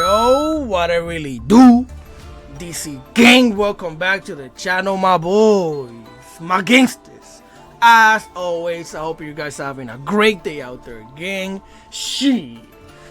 Yo, what I really do, DC gang, welcome back to the channel, my boys, my gangsters. As always, I hope you guys are having a great day out there, gang. Shit.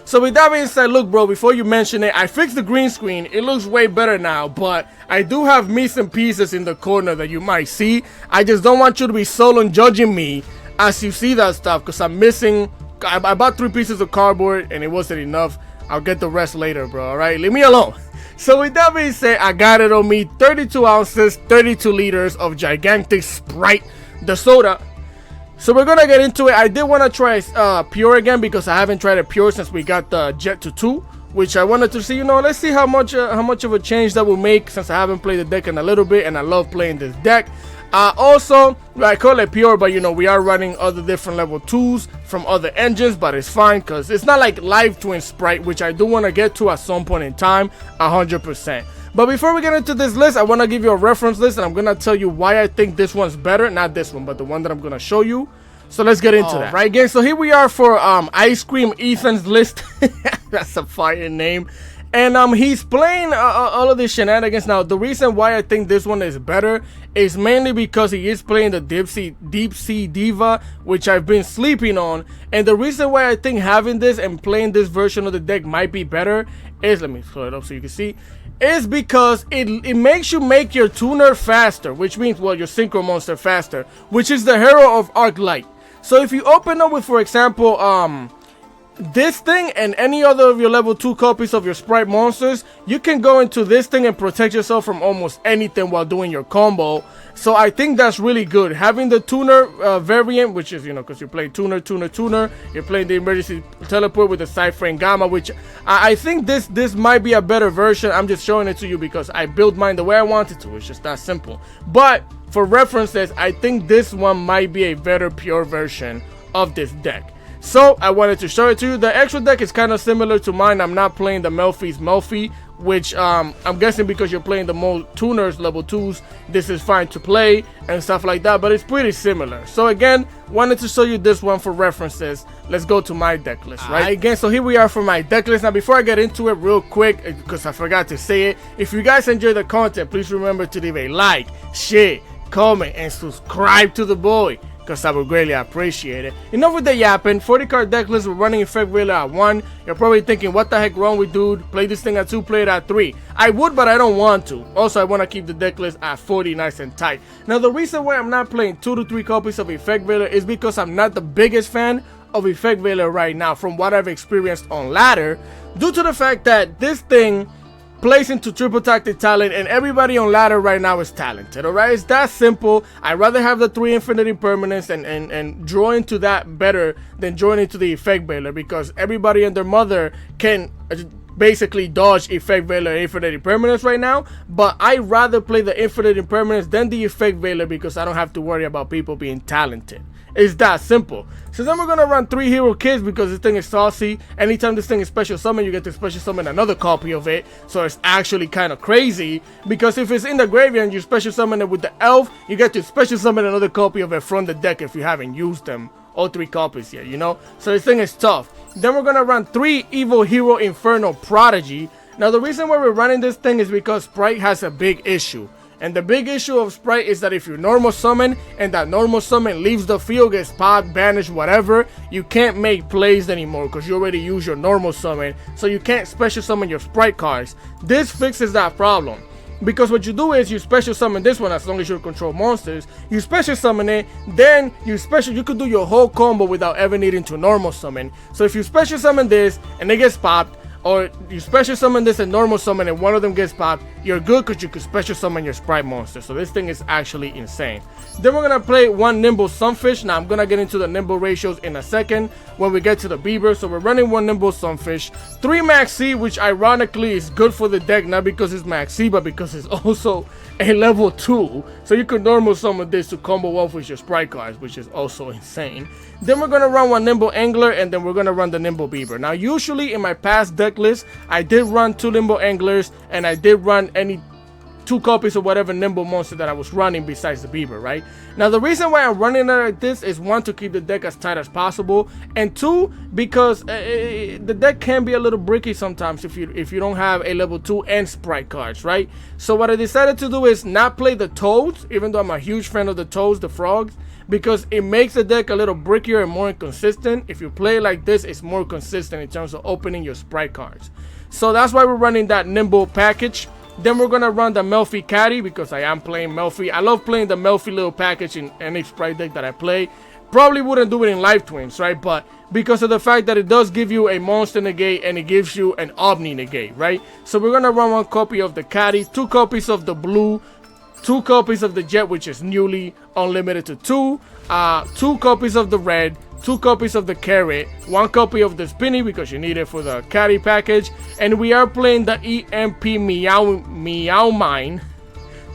So with that being said, look bro, before you mention it, I fixed the green screen. It looks way better now, but I do have missing pieces in the corner that you might see. I just don't want you to be solo judging me as you see that stuff, because I'm missing. I bought 3 pieces of cardboard and it wasn't enough. I'll get the rest later, bro. Alright, leave me alone. So with that being said, I got it on me. 32 ounces, 32 liters of gigantic Sprite, the soda. So we're gonna get into it. I did want to try pure again because I haven't tried it pure since we got the Jet to 2, which I wanted to see. You know, let's see how much of a change that will make, since I haven't played the deck in a little bit and I love playing this deck. Also, I call it pure, but you know, we are running other different level 2s from other engines, but it's fine because it's not like live twin Sprite, which I do want to get to at some point in time, 100%. But before we get into this list, I want to give you a reference list, and I'm going to tell you why I think this one's better. Not this one, but the one that I'm going to show you. So let's get into that. Right, gang. So here we are for Ice Cream Ethan's list. That's a fire name. And he's playing all of these shenanigans. Now, the reason why I think this one is better is mainly because he is playing the Deep Sea Diva, which I've been sleeping on. And the reason why I think having this and playing this version of the deck might be better is, let me pull it up so you can see, is because it makes you make your tuner faster, which means, well, your synchro monster faster, which is the hero of Arc Light. So if you open up with, for example, this thing and any other of your level 2 copies of your Sprite monsters, you can go into this thing and protect yourself from almost anything while doing your combo. So I think that's really good. Having the tuner variant, which is, you know, because you're playing tuner, you're playing the emergency teleport with the Cypher and Gamma, which I think this might be a better version. I'm just showing it to you because I built mine the way I wanted to. It's just that simple. But for references, I think this one might be a better pure version of this deck. So I wanted to show it to you. The extra deck is kind of similar to mine. I'm not playing the Melfi's Melfi, which I'm guessing because you're playing the more tuners level 2s, this is fine to play and stuff like that, but it's pretty similar. So again, wanted to show you this one for references. Let's go to my deck list, right? Again, so here we are for my deck list. Now before I get into it real quick, because I forgot to say it, if you guys enjoy the content, please remember to leave a like, share, comment, and subscribe to the boy, because I would greatly appreciate it. Enough with the yapping. 40 card deck list. We're running Effect Veiler at 1. You're probably thinking, what the heck wrong with dude? Play this thing at 2, play it at 3. I would, but I don't want to. Also, I want to keep the deck list at 40 nice and tight. Now, the reason why I'm not playing 2 to 3 copies of Effect Veiler is because I'm not the biggest fan of Effect Veiler right now from what I've experienced on ladder, due to the fact that this thing plays into triple tactic talent, and everybody on ladder right now is talented. Alright, it's that simple. I'd rather have the 3 infinity permanents and draw into that better than drawing into the Effect Veiler, because everybody and their mother can basically dodge Effect Veiler and Infinity Permanence right now, but I rather play the Infinity Permanence than the Effect Veiler because I don't have to worry about people being talented. It's that simple. So then we're gonna run 3 hero kits because this thing is saucy. Anytime this thing is special summon, you get to special summon another copy of it. So it's actually kind of crazy, because if it's in the graveyard and you special summon it with the elf, you get to special summon another copy of it from the deck if you haven't used them, all 3 copies yet, you know. So this thing is tough. Then we're gonna run 3 evil hero Inferno Prodigy. Now the reason why we're running this thing is because Sprite has a big issue. And the big issue of Sprite is that if you normal summon and that normal summon leaves the field, gets popped, banished, whatever, you can't make plays anymore because you already use your normal summon. So you can't special summon your Sprite cards. This fixes that problem, because what you do is you special summon this one as long as you control monsters. You special summon it, then you could do your whole combo without ever needing to normal summon. So if you special summon this and it gets popped, or you special summon this and normal summon and one of them gets popped, you're good because you can special summon your Sprite monster. So this thing is actually insane. Then we're going to play 1 Nimble Sunfish. Now I'm going to get into the nimble ratios in a second when we get to the Beaver. So we're running 1 Nimble Sunfish, 3 Max C, which ironically is good for the deck, not because it's Max C, but because it's also a level 2. So you could normal summon this to combo off with your Sprite cards, which is also insane. Then we're going to run 1 Nimble Angler, and then we're going to run the Nimble Beaver. Now usually in my past deck list, I did run 2 Nimble Anglers, and I did run any 2 copies of whatever nimble monster that I was running besides the beaver, right? Now the reason why I'm running it like this is 1, to keep the deck as tight as possible, and 2, because the deck can be a little bricky sometimes if you don't have a level 2 and sprite cards, right? So what I decided to do is not play the toads, even though I'm a huge fan of the toads, the frogs, because it makes the deck a little brickier and more inconsistent. If you play like this, it's more consistent in terms of opening your sprite cards. So that's why we're running that nimble package. Then we're gonna run the Melfi Caddy, because I am playing Melfi. I love playing the Melfi little package in any sprite deck that I play. Probably wouldn't do it in Life Twins, right? But because of the fact that it does give you a monster negate and it gives you an Omni negate, right? So we're gonna run 1 copy of the Caddy, 2 copies of the blue, 2 copies of the jet, which is newly unlimited to 2, 2 copies of the red, 2 copies of the carrot, 1 copy of the spinny because you need it for the caddy package, and we are playing the EMP Meow Mine.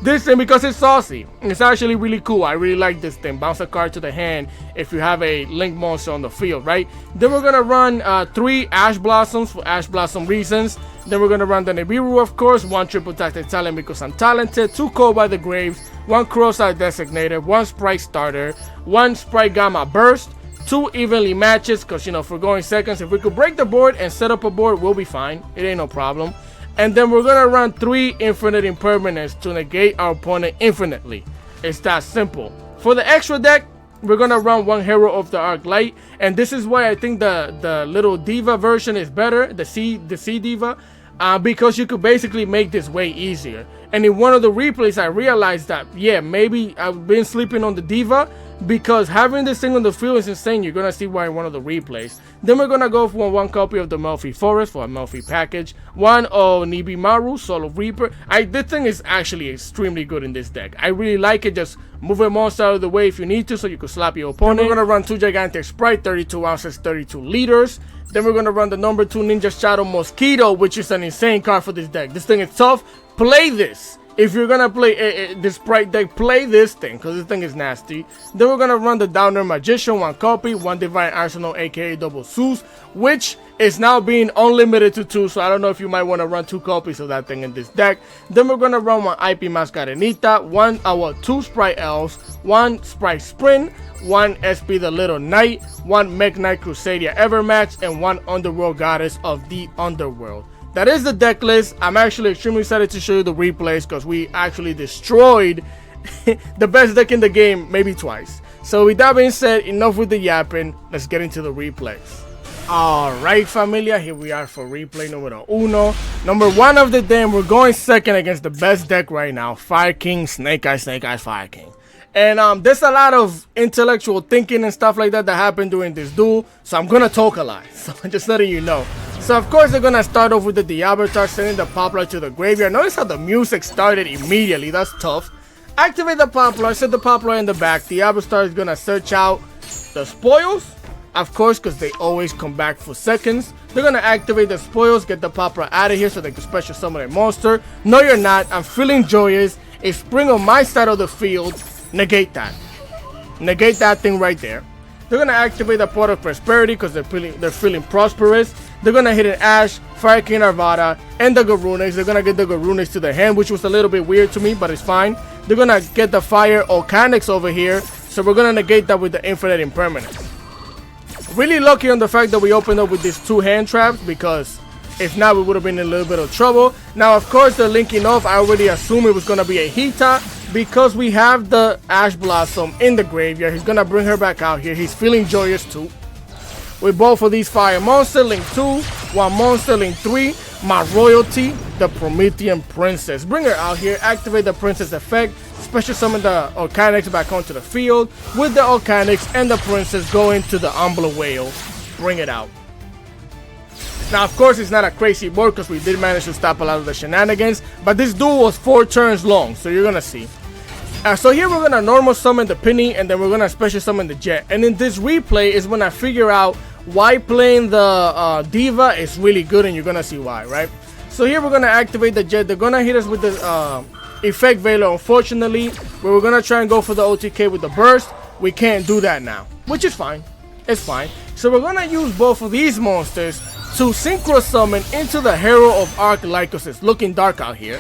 This thing, because it's saucy, it's actually really cool. I really like this thing. Bounce a card to the hand if you have a link monster on the field, right? Then we're gonna run 3 Ash Blossoms for Ash Blossom reasons. Then we're gonna run the Nibiru, of course, 1 triple tactic talent because I'm talented, 2 Cold by the Graves, 1 Cross-Eyed Designator, 1 Sprite Starter, 1 Sprite Gamma Burst, 2 evenly matches, because, you know, if we're going seconds, if we could break the board and set up a board, we'll be fine. It ain't no problem. And then we're gonna run 3 infinite impermanents to negate our opponent infinitely. It's that simple. For the extra deck, we're gonna run 1 Hero of the Arc Light, and this is why I think the little Diva version is better, the C Diva, because you could basically make this way easier. And in one of the replays, I realized that, yeah, maybe I've been sleeping on the Diva, because having this thing on the field is insane. You're gonna see why in one of the replays. Then we're gonna go for 1 copy of the Melfi Forest for a Melfi package, 1 of Nibimaru Solo Reaper. This thing is actually extremely good in this deck. I really like it. Just move a monster out of the way if you need to, so you can slap your opponent. Then we're gonna run 2 Gigantic Sprite, 32 ounces, 32 liters. Then we're gonna run the number 2 Ninja Shadow Mosquito, which is an insane card for this deck. This thing is tough. Play this. If you're gonna play this Sprite deck, play this thing, because this thing is nasty. Then we're gonna run the Downer Magician, 1 copy, 1 Divine Arsenal, aka Double Zeus, which is now being unlimited to 2, so I don't know if you might want to run 2 copies of that thing in this deck. Then we're gonna run 1 IP Mascarenita, 2 Sprite Elves, 1 Sprite Sprint, 1 SP the Little Knight, 1 Mech Knight Crusadia Evermax, and 1 Underworld Goddess of the Underworld. That is the deck list. I'm actually extremely excited to show you the replays, because we actually destroyed the best deck in the game maybe twice. So with that being said, enough with the yapping. Let's get into the replays. Alright, familia, here we are for replay numero 1. Number 1 of the day, and we're going second against the best deck right now, Fire King, Snake Eyes, Fire King. And there's a lot of intellectual thinking and stuff like that happened during this duel, so I'm gonna talk a lot, so I'm just letting you know. So of course they're gonna start off with the Diabotar, sending the Poplar to the graveyard. Notice how the music started immediately. That's tough. Activate the Poplar, set the Poplar in the back. Diabotar is gonna search out the spoils, of course, because they always come back for seconds. They're gonna activate the spoils, get the Poplar out of here so they can special summon a monster. No, you're not. I'm feeling joyous. A spring on my side of the field. Negate that. Negate that thing right there. They're gonna activate the Port of Prosperity because they're feeling prosperous. They're gonna hit an Ash, Fire King Arvada, and the Garunix. They're gonna get the Garunix to the hand, which was a little bit weird to me, but it's fine. They're gonna get the Fire Volcanics over here, so we're gonna negate that with the Infinite Impermanence. Really lucky on the fact that we opened up with these 2 hand traps, because if not, we would have been in a little bit of trouble. Now, of course, they're linking off. I already assumed it was gonna be a Hita, because we have the Ash Blossom in the graveyard. He's gonna bring her back out here. He's feeling joyous too. With both of these fire monsters, link 2, 1 monster, link 3, my royalty, the Promethean Princess. Bring her out here, activate the Princess effect, special summon the Volcanics back onto the field. With the Volcanics and the Princess going to the Umbla Whale. Bring it out. Now, of course, it's not a crazy board because we did manage to stop a lot of the shenanigans, but this duel was 4 turns long, so you're gonna see. So here we're gonna normal summon the Penny, and then we're gonna special summon the Jet. And in this replay is when I figure out why playing the Diva is really good, and you're gonna see why, right? So here we're gonna activate the Jet. They're gonna hit us with the Effect Veiler, unfortunately. We were gonna try and go for the OTK with the Burst. We can't do that now, which is fine. It's fine. So we're gonna use both of these monsters to synchro summon into the Hero of Arc Light, because it's looking dark out here.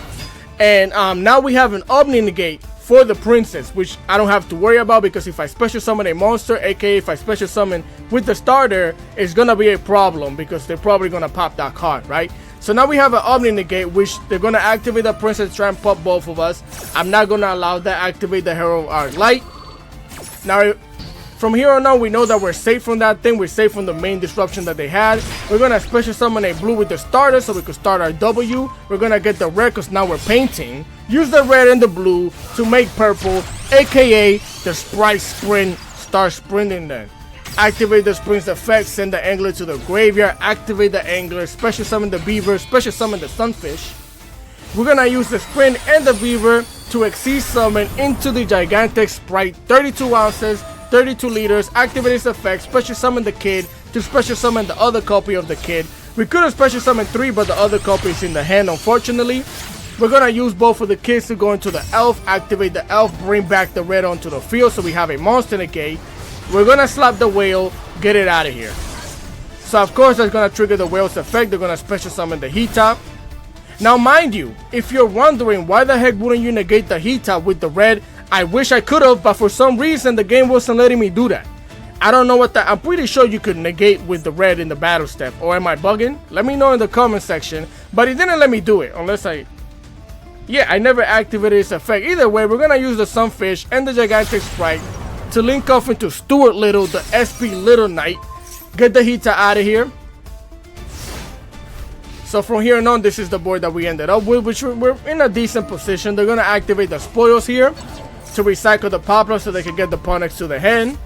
And now we have an Omni Negate for the princess, which I don't have to worry about, because if I special summon a monster, aka if I special summon with the starter, it's gonna be a problem because they're probably gonna pop that card, right? So now we have an Omni Negate, which they're gonna activate the princess, try and pop both of us. I'm not gonna allow that. Activate the Hero of Arc Light. Now from here on out, we know that we're safe from that thing. We're safe from the main disruption that they had. We're gonna special summon a blue with the starter so we could start our W. We're gonna get the red because now we're painting. Use the red and the blue to make purple, aka the Sprite Sprint. Start sprinting then. Activate the Sprint's effect, send the Angler to the graveyard, activate the Angler, special summon the Beaver, special summon the Sunfish. We're gonna use the Sprint and the Beaver to Exceed Summon into the gigantic Sprite, 32 ounces, 32 liters, activate its effect, special summon the Kid to special summon the other copy of the Kid. We could have special summoned 3, but the other copy is in the hand, unfortunately. We're gonna use both of the kids to go into the Elf, activate the Elf, bring back the red onto the field so we have a monster negate. We're gonna slap the whale, get it out of here. So of course that's gonna trigger the whale's effect. They're gonna special summon the Heat Top. Now mind you, if you're wondering why the heck wouldn't you negate the Heat Top with the red, I wish I could have, but for some reason the game wasn't letting me do that. I don't know what that. I'm pretty sure you could negate with the red in the battle step, or am I bugging? Let me know in the comment section. But it didn't let me do it unless I never activated its effect. Either way, we're gonna use the Sunfish and the gigantic Sprite to link off into Stuart Little, the SP Little Knight. Get the Hita out of here. So from here on, this is the board that we ended up with, which we're in a decent position. They're gonna activate the spoils here to recycle the Poplar so they can get the Ponex to the hand.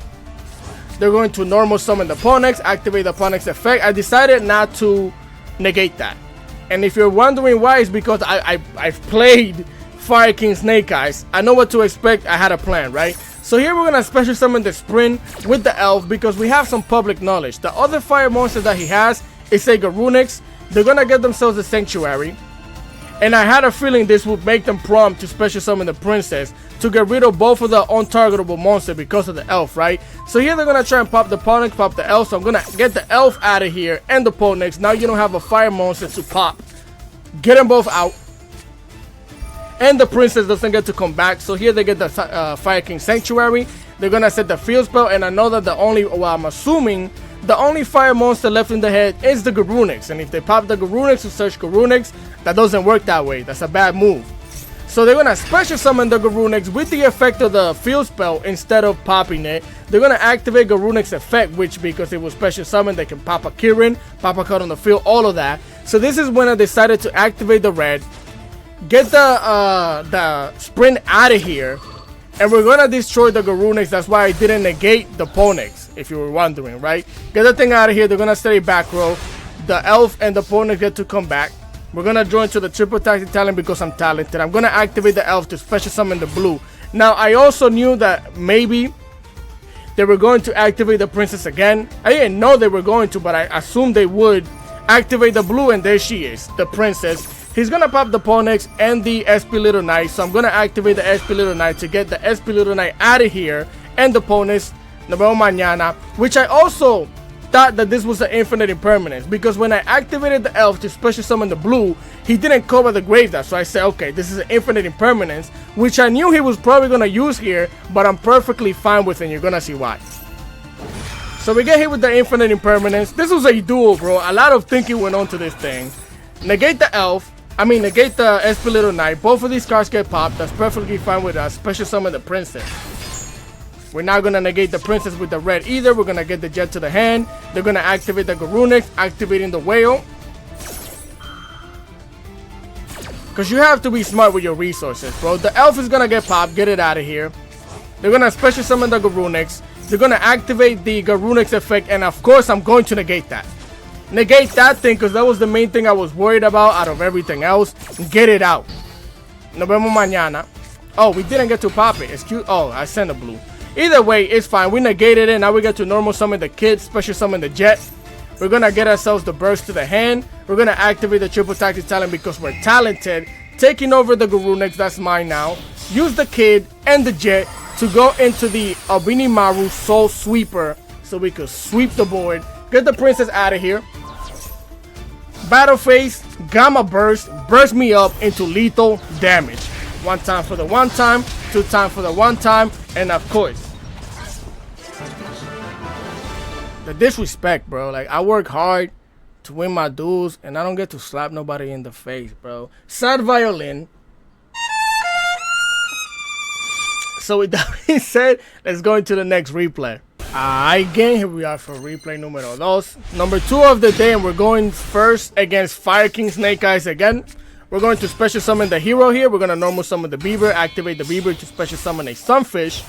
They're going to normal summon the Ponex, activate the Ponex effect. I decided not to negate that. And if you're wondering why, it's because I've played Fire King Snake Eyes. I know what to expect. I had a plan, right? So here we're gonna special summon the Sprint with the Elf because we have some public knowledge. The other fire monster that he has is a Garunix. They're gonna get themselves a Sanctuary. And I had a feeling this would make them prompt to special summon the Princess to get rid of both of the untargetable monster because of the Elf, right? So here they're gonna try and pop the Ponex, pop the Elf. So I'm gonna get the Elf out of here and the Ponex. Now you don't have a fire monster to pop. Get them both out. And the Princess doesn't get to come back. So here they get the Fire King Sanctuary. They're gonna set the field spell. And I know that I'm assuming the only fire monster left in the head is the Garunix. And if they pop the Garunix to search Garunix, that doesn't work that way. That's a bad move. So they're gonna special summon the Garunix with the effect of the field spell instead of popping it. They're gonna activate Garunix effect, which because it was special summon, they can pop a Kirin, pop a card on the field, all of that. So this is when I decided to activate the red, get the Sprint out of here, and we're gonna destroy the Garunix. That's why I didn't negate the Ponex, if you were wondering, right? Get the thing out of here. They're gonna stay back row. The Elf and the Ponex get to come back. We're gonna join to the triple tactic talent because I'm talented. I'm gonna activate the Elf to special summon the blue. Now I also knew that maybe they were going to activate the Princess again. I didn't know they were going to, but I assumed they would activate the blue, and there she is, the Princess. He's gonna pop the Ponex and the SP Little Knight, so I'm gonna activate the SP Little Knight to get the SP Little Knight out of here and the Ponex, nos vemos mañana, which I also thought that this was an infinite impermanence because when I activated the Elf to special summon the blue, he didn't cover the graveyard. So I said, okay, this is an infinite impermanence, which I knew he was probably gonna use here, but I'm perfectly fine with it, and you're gonna see why. So we get hit with the infinite impermanence. This was a duel, bro. A lot of thinking went on to this thing. Negate the Elf. Negate the SP Little Knight. Both of these cards get popped. That's perfectly fine with us. Special summon the Princess. We're not going to negate the Princess with the red either. We're going to get the Jet to the hand. They're going to activate the Garunix, activating the Whale. Because you have to be smart with your resources, bro. The Elf is going to get popped. Get it out of here. They're going to special summon the Garunix. They're going to activate the Garunix effect. And of course, I'm going to negate that. Negate that thing because that was the main thing I was worried about out of everything else. Get it out. Nos vemos mañana. Oh, we didn't get to pop it. Oh, I sent a blue. Either way, it's fine. We negated it. Now we get to normal summon the Kid, special summon the Jet. We're going to get ourselves the burst to the hand. We're going to activate the triple tactic talent because we're talented. Taking over the Garunix. That's mine now. Use the Kid and the Jet to go into the Abinimaru Soul Sweeper so we could sweep the board. Get the Princess out of here. Battle phase, Gamma Burst, burst me up into lethal damage. 1 time for the 1 time, 2 time for the 1 time, and of course, the disrespect, bro. Like, I work hard to win my duels, and I don't get to slap nobody in the face, bro. Sad violin. So with that being said, let's go into the next replay. Again, here we are for replay numero dos. Number 2 of the day, and we're going first against Fire King Snake Eyes again. We're going to special summon the hero here. We're going to normal summon the Beaver, activate the Beaver to special summon a Sunfish.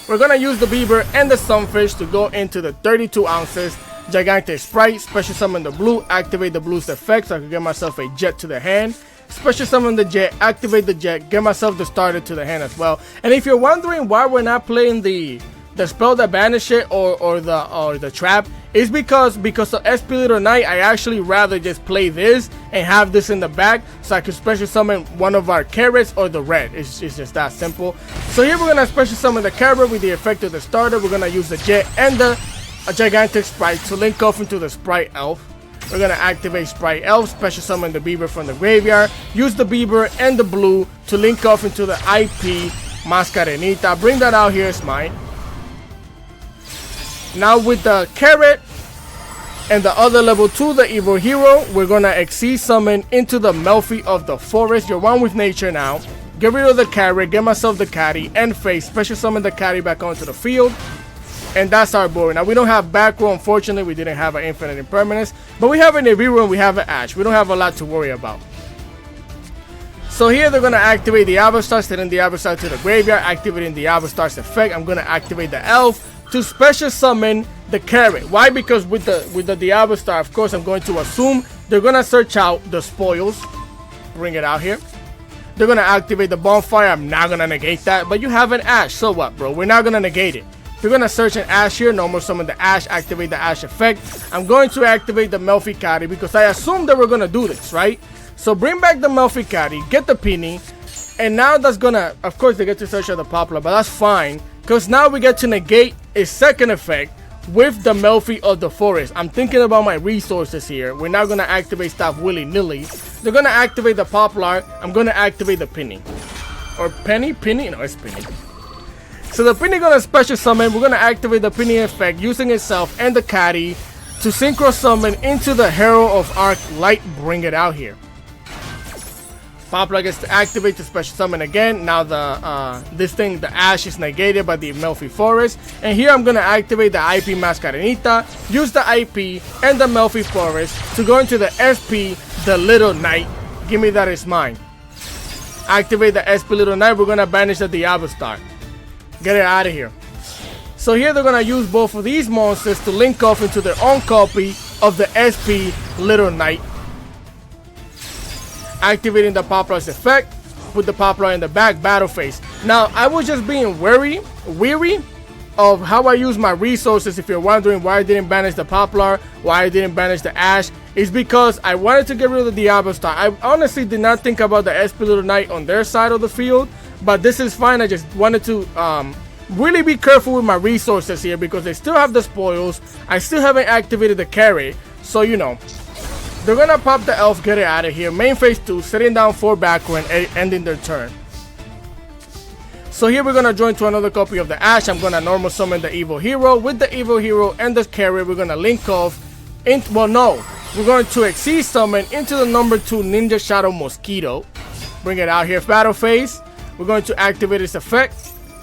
We're going to use the Beaver and the Sunfish to go into the 32 ounces. Gigantic Sprite, special summon the Blue, activate the Blue's effect so I can get myself a Jet to the hand. Special summon the Jet, activate the Jet, get myself the starter to the hand as well. And if you're wondering why we're not playing the spell that banish it or the trap, is because of SP Little Knight. I actually rather just play this and have this in the back so I can special summon one of our carrots or the red. It's just that simple. So here we're gonna special summon the carrot with the effect of the starter. We're gonna use the Jet and the Gigantic Sprite to link off into the Sprite Elf. We're gonna activate Sprite Elf, special summon the Beaver from the graveyard, use the Beaver and the Blue to link off into the IP Mascarenita. Bring that out here, it's mine. Now with the carrot and the other level 2, the evil hero, we're gonna exceed summon into the Melfi of the forest. You're one with nature now. Get rid of the carrot, get myself the caddy, and face, special summon the caddy back onto the field. And that's our board. Now we don't have back row, unfortunately. We didn't have an infinite impermanence, but we have an Eviru and we have an Ash. We don't have a lot to worry about. So here they're gonna activate the Avastar, sending the Avastar to the graveyard, activating the Avastar's effect. I'm gonna activate the Elf to special summon the carrot. Why? Because with the Avastar, of course, I'm going to assume they're gonna search out the spoils. Bring it out here. They're gonna activate the bonfire. I'm not gonna negate that, but you have an Ash. So what, bro? We're not gonna negate it. We're gonna search an Ash here, normal summon the Ash, activate the Ash effect. I'm going to activate the Melfi Caddy because I assumed that we're gonna do this, right? So bring back the Melfi Caddy, get the Penny, and now that's gonna, of course, they get to search out the Poplar, but that's fine because now we get to negate a second effect with the Melfi of the forest. I'm thinking about my resources here. We're not gonna activate stuff willy-nilly. They're gonna activate the Poplar. I'm gonna activate the Penny, or Penny? No, it's Penny. So the Penny gonna special summon. We're gonna activate the Penny effect using itself and the Caddy to synchro summon into the Herald of Arc Light. Bring it out here. Poplar gets to activate to special summon again. Now the the Ash is negated by the Melfi Forest. And here I'm gonna activate the IP Mascarenita, use the IP and the Melfi Forest to go into the SP, the Little Knight. Give me that, it's mine. Activate the SP Little Knight. We're gonna banish the Avastar. Get it out of here. So here they're gonna use both of these monsters to link off into their own copy of the SP Little Knight. Activating the Poplar's effect with the Poplar in the back battle phase. Now I was just being weary of how I use my resources. If you're wondering why I didn't banish the Poplar, why I didn't banish the Ash, it's because I wanted to get rid of the Avastar. I honestly did not think about the SP Little Knight on their side of the field. But this is fine. I just wanted to really be careful with my resources here because they still have the spoils. I still haven't activated the carry. So, you know, they're going to pop the Elf, get it out of here. Main phase 2, setting down 4 back row and ending their turn. So here we're going to join to another copy of the Ash. I'm going to normal summon the Evil Hero. With the Evil Hero and the carry, we're going to link off. Well, no. We're going to exceed summon into the number 2 Ninja Shadow Mosquito. Bring it out here. Battle phase. We're going to activate its effect,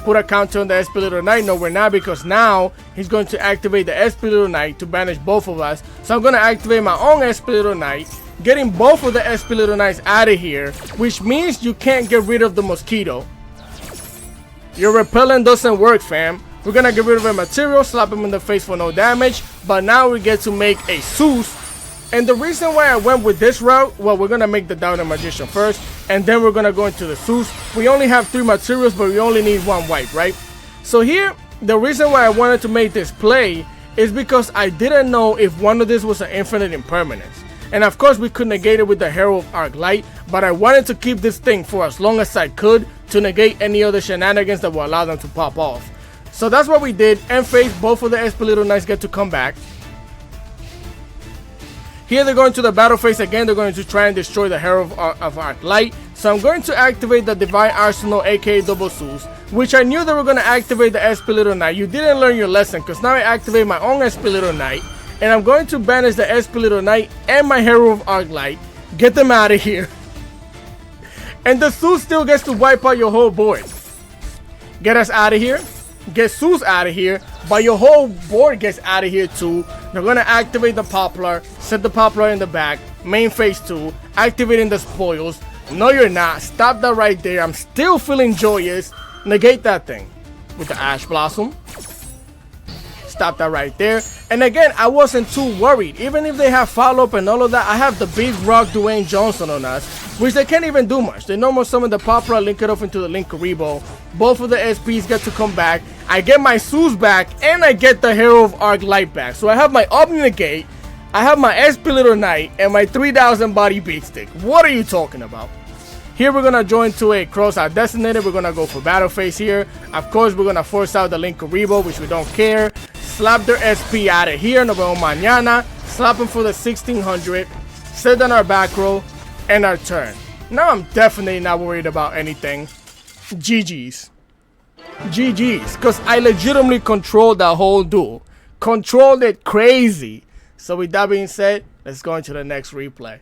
put a counter on the SP Little Knight. No, we're not, because now he's going to activate the SP Little Knight to banish both of us. So I'm going to activate my own SP Little Knight, getting both of the SP Little Knights out of here, which means you can't get rid of the Mosquito. Your repellent doesn't work, fam. We're going to get rid of a material, slap him in the face for no damage, but now we get to make a Zeus. And the reason why I went with this route, well, we're going to make the Doubting Magician first, and then we're going to go into the Zeus. We only have 3 materials, but we only need 1 white, right? So here, the reason why I wanted to make this play is because I didn't know if one of this was an infinite impermanence. And of course, we could negate it with the Herald of Arc Light, but I wanted to keep this thing for as long as I could to negate any other shenanigans that will allow them to pop off. So that's what we did. End phase, both of the SP Little Knights get to come back. Here they're going to the battle phase again. They're going to try and destroy the Herald of Arc Light. So I'm going to activate the Divine Arsenal, aka Double Zeus, which I knew they were going to activate the SP Little Knight. You didn't learn your lesson, because now I activate my own SP Little Knight, and I'm going to banish the SP Little Knight and my Herald of Arc Light. Get them out of here. And the Zeus still gets to wipe out your whole board. Get us out of here. Get Zeus out of here. But your whole board gets out of here too. They're going to activate the Poplar. Set the Poplar in the back. Main phase 2. Activating the spoils. No, you're not. Stop that right there. I'm still feeling joyous. Negate that thing with the Ash Blossom. Stop that right there. And again, I wasn't too worried. Even if they have follow-up and all of that, I have the big rock Dwayne Johnson on us, which they can't even do much. They normal summon the Poplar, link it off into the Linkuriboh. Both of the SPs get to come back. I get my Zeus back, and I get the Herald of Arc Light back. So I have my Omni Negate, I have my SP Little Knight, and my 3000 body beat stick. What are you talking about? Here we're going to join to a cross-out designated. We're going to go for battle phase here. Of course, we're going to force out the Linkuriboh, which we don't care. Slap their SP out of here. Nos vemos mañana. Slap them for the 1600. Set down our back row and our turn. Now I'm definitely not worried about anything. GG's. GG's. Because I legitimately controlled that whole duel. Controlled it crazy. So with that being said, let's go into the next replay.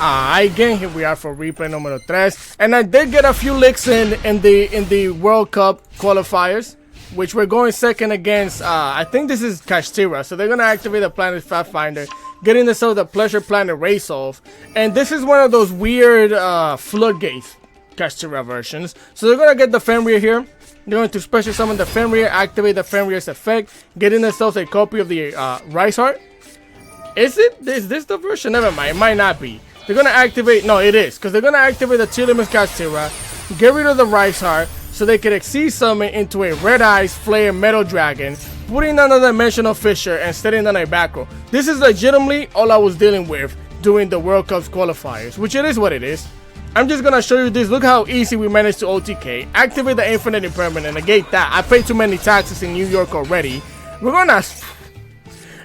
Again, here we are for replay number 3. And I did get a few licks in the World Cup qualifiers, which we're going second against. I think this is Kashtira. So they're going to activate the Planet Pathfinder, getting the the Pleasure Planet Race off. And this is one of those weird floodgates Kashtira versions. So they're going to get the Fenrir here. They're going to special summon the Fenrir, activate the Fenrir's effect, getting themselves a copy of the Rice Heart. Is this the version? Never mind, it might not be. They're going to activate, no it is, because they're going to activate the Chilimus Kashtira, get rid of the Rice Heart, so they can Exceed Summon into a Red Eyes Flare Metal Dragon, putting down a Dimensional Fissure and setting down a back row. This is legitimately all I was dealing with during the World Cup qualifiers, which it is what it is. I'm just going to show you this. Look how easy we managed to OTK. Activate the Infinite Impermanent, negate that. I paid too many taxes in New York already. We're going to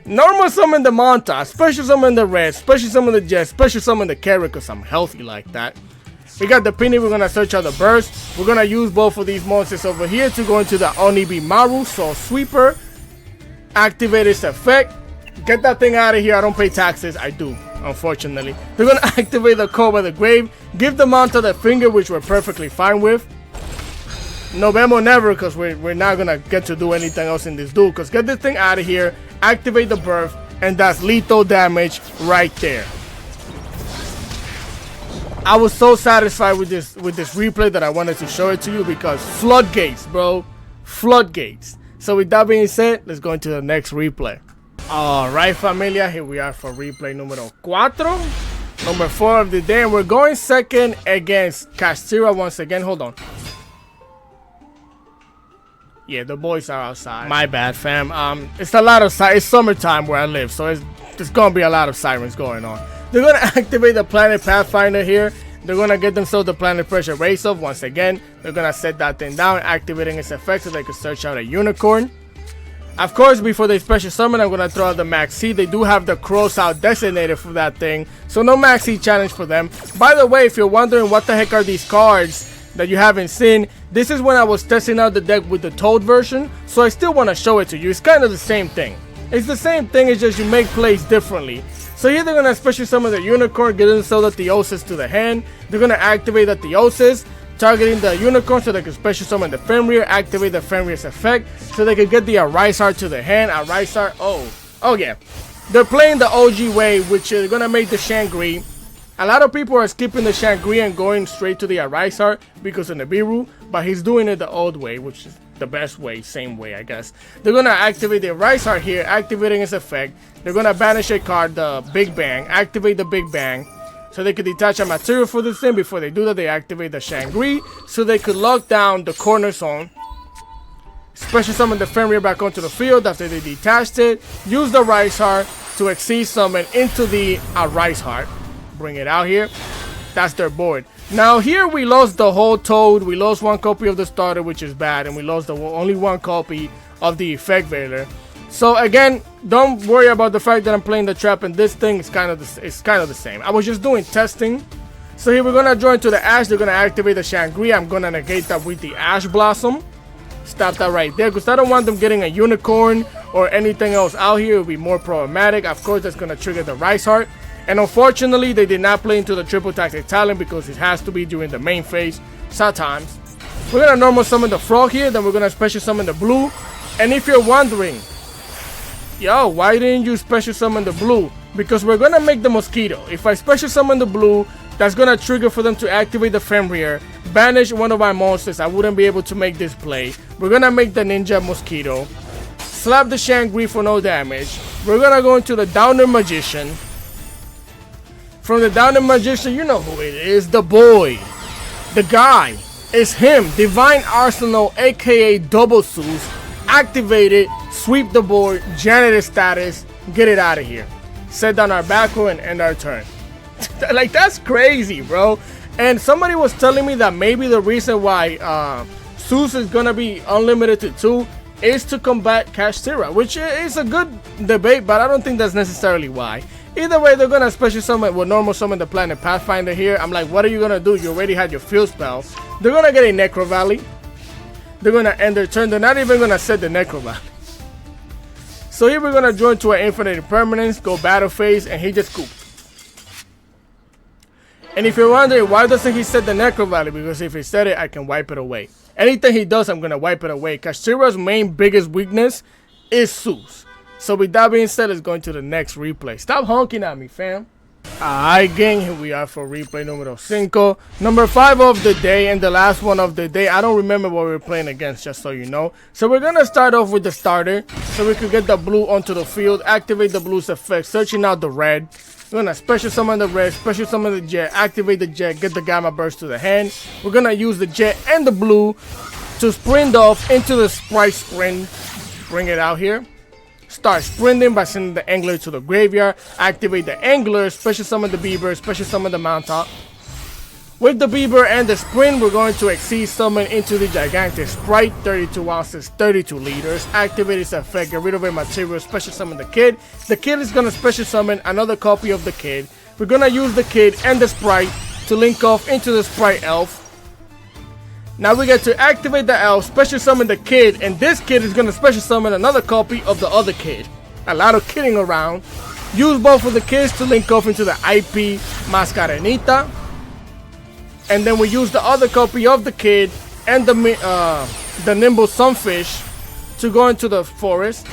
normal summon the Monta, special summon the Red, special summon the Jet, special summon the Carrot, because I'm healthy like that. We got the Penny, we're going to search out the Burst. We're going to use both of these monsters over here to go into the Onibi Maru, Soul Sweeper. Activate its effect. Get that thing out of here. I don't pay taxes. I do, unfortunately. They're going to activate the Cobra the Grave. Give the Monta the Finger, which we're perfectly fine with. No Memo Never, because we're not going to get to do anything else in this duel. Because get this thing out of here. Activate the Birth, and that's lethal damage right there. I was so satisfied with this replay that I wanted to show it to you, because floodgates, bro. Floodgates. So with that being said, let's go into the next replay. Alright, familia, here we are for replay numero 4. Number 4 of the day, and we're going second against Kashtira once again. Hold on. Yeah, the boys are outside. My bad, fam. It's a lot of it's summertime where I live, so there's gonna be a lot of sirens going on. They're gonna activate the Planet Pathfinder here. They're gonna get themselves the Planet Pressure Race off once again. They're gonna set that thing down, activating its effect so they can search out a Unicorn. Of course, before they special summon, I'm gonna throw out the Max C. They do have the Cross out designated for that thing, so no Max C challenge for them. By the way, if you're wondering what the heck are these cards that you haven't seen, this is when I was testing out the deck with the Toad version, so I still want to show it to you. It's kind of the same thing. It's the same thing, it's just you make plays differently. So here they're going to special summon the Unicorn, get themselves the Theosis to the hand. They're going to activate the Theosis, targeting the Unicorn so they can special summon the Fenrir, activate the Fenrir's effect, so they can get the Rice Heart to the hand. Rice Heart, oh yeah. They're playing the OG way, which is going to make the Shangri. A lot of people are skipping the Shangri and going straight to the Rice Heart because of Nibiru, but he's doing it the old way, which is the best way, same way, I guess. They're going to activate the Rice Heart here, activating its effect. They're going to banish a card, the Big Bang, activate the Big Bang, so they could detach a material for this thing. Before they do that, they activate the Shangri, so they could lock down the Cornerstone. Special summon the Fenrir back onto the field after they detached it. Use the Rice Heart to Exceed Summon into the Rice Heart. Bring it out here. That's their board. Now here we lost the whole Toad. We lost one copy of the starter, which is bad, and we lost the only one copy of the Effect Veiler. So again, don't worry about the fact that I'm playing the trap, and this thing is kind of the same. I was just doing testing. So here we're gonna join to the Ash. They're gonna activate the Shangri. I'm gonna negate that with the Ash Blossom. Stop that right there, because I don't want them getting a unicorn or anything else out here. It would be more problematic. Of course, that's gonna trigger the Rice Heart. And unfortunately, they did not play into the triple tactic talent because it has to be during the main phase sometimes. We're gonna normal summon the Frog here, then we're gonna special summon the Blue. And if you're wondering, yo, why didn't you special summon the Blue? Because we're gonna make the Mosquito. If I special summon the Blue, that's gonna trigger for them to activate the Fenrir, banish one of my monsters. I wouldn't be able to make this play. We're gonna make the Ninja Mosquito, slap the Shangri for no damage. We're gonna go into the Downer Magician. From the Downer Magician, you know who it is, the boy, the guy. It's him, Divine Arsenal, aka Double Zeus. Activate it, sweep the board, janitor status, get it out of here. Set down our back row and end our turn. Like, that's crazy, bro. And somebody was telling me that maybe the reason why Zeus is gonna be unlimited to 2 is to combat Kashtira, which is a good debate, but I don't think that's necessarily why. Either way, they're gonna special summon, well, normal summon the Planet Pathfinder here. I'm like, what are you gonna do? You already had your field spell. They're gonna get a Necro Valley. They're gonna end their turn. They're not even gonna set the Necro Valley. So here we're gonna join to an Infinite Impermanence, go battle phase, and he just scooped. And if you're wondering why doesn't he set the Necro Valley, because if he set it, I can wipe it away. Anything he does, I'm gonna wipe it away. Kashtira's main biggest weakness is Zeus. So with that being said, let's go into the next replay. Stop honking at me, fam. Alright, gang, here we are for replay numero 5. Number 5 of the day, and the last one of the day. I don't remember what we were playing against, just so you know. So we're gonna start off with the starter, so we could get the blue onto the field, activate the blue's effect, searching out the red. We're gonna special summon the red, special summon the jet, activate the jet, get the gamma burst to the hand. We're gonna use the jet and the blue to sprint off into the Sprite sprint. Bring it out here. Start sprinting by sending the Angler to the graveyard. Activate the Angler, special summon the Beaver, special summon the Mountaintop. With the Beaver and the sprint, we're going to exceed summon into the gigantic Sprite, 32 ounces, 32 liters. Activate its effect, get rid of a material, special summon the Kid. The Kid is going to special summon another copy of the Kid. We're going to use the Kid and the Sprite to link off into the Sprite Elf. Now we get to activate the Elf, special summon the Kid, and this Kid is going to special summon another copy of the other Kid. A lot of kidding around. Use both of the Kids to link off into the IP Mascarenita. And then we use the other copy of the Kid and the Nimble Sunfish to go into the forest.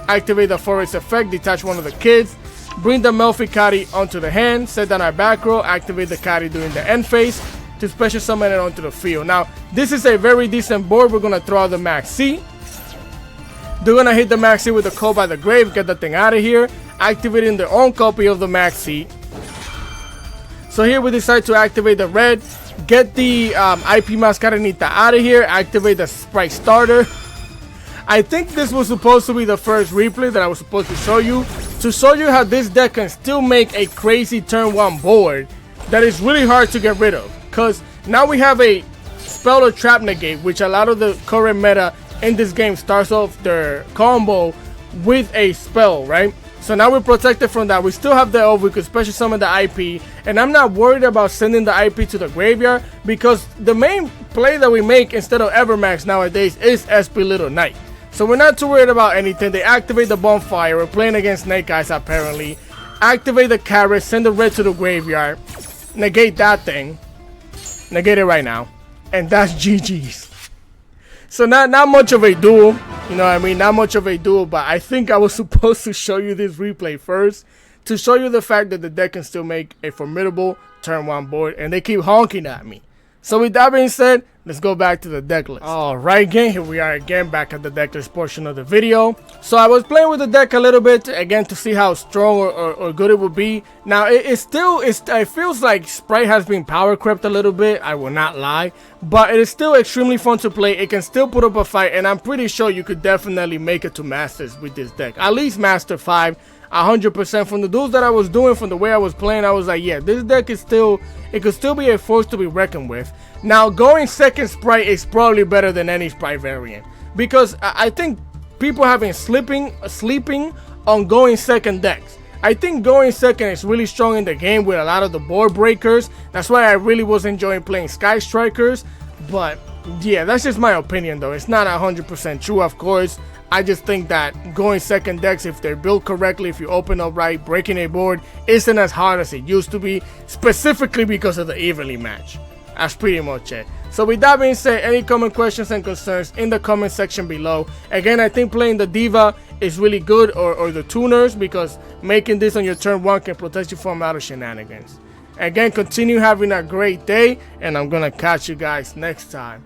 Activate the forest effect, detach one of the Kids. Bring the Melfi Kari onto the hand, set down our back row, activate the Kari during the end phase to special summon it onto the field. Now, this is a very decent board. We're going to throw out the Max C. They're going to hit the Max C with the Call by the Grave, get that thing out of here, activating their own copy of the Max C. So here we decide to activate the red, get the IP Mascarenita out of here, activate the Sprite Starter. I think this was supposed to be the first replay that I was supposed to show you how this deck can still make a crazy turn 1 board that is really hard to get rid of. Because now we have a spell or trap negate, which a lot of the current meta in this game starts off their combo with a spell, right? So now we're protected from that. We still have the Elf, we could special summon the IP, and I'm not worried about sending the IP to the graveyard because the main play that we make instead of Evermax nowadays is SP Little Knight. So we're not too worried about anything. They activate the Bonfire. We're playing against Snake Eyes apparently. Activate the Carrot, send the red to the graveyard, negate that thing. Negate it right now, and that's GG's. So not much of a duel, you know what I mean, not much of a duel, but I think I was supposed to show you this replay first to show you the fact that the deck can still make a formidable turn 1 board, and they keep honking at me. So with that being said, let's go back to the deck list. Alright gang, here we are again back at the deck list portion of the video. So I was playing with the deck a little bit again to see how strong or good it would be. Now it feels like Sprite has been power crept a little bit, I will not lie. But it is still extremely fun to play, it can still put up a fight, and I'm pretty sure you could definitely make it to Masters with this deck. At least Master 5. 100% from the duels that I was doing, from the way I was playing, I was like, yeah, this deck is still, it could still be a force to be reckoned with. Now going second Sprite is probably better than any Sprite variant, because I think people having sleeping on going second decks. I think going second is really strong in the game with a lot of the board breakers. That's why I really was enjoying playing Sky Strikers. But yeah, that's just my opinion though. It's not 100% true, of course. I just think that going second decks, if they're built correctly, if you open up right, breaking a board isn't as hard as it used to be, specifically because of the evenly match. That's pretty much it. So with that being said, any comment, questions, and concerns in the comment section below. Again, I think playing the Diva is really good, or the tuners, because making this on your turn 1 can protect you from a lot of shenanigans. Again, continue having a great day, and I'm gonna catch you guys next time.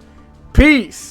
Peace!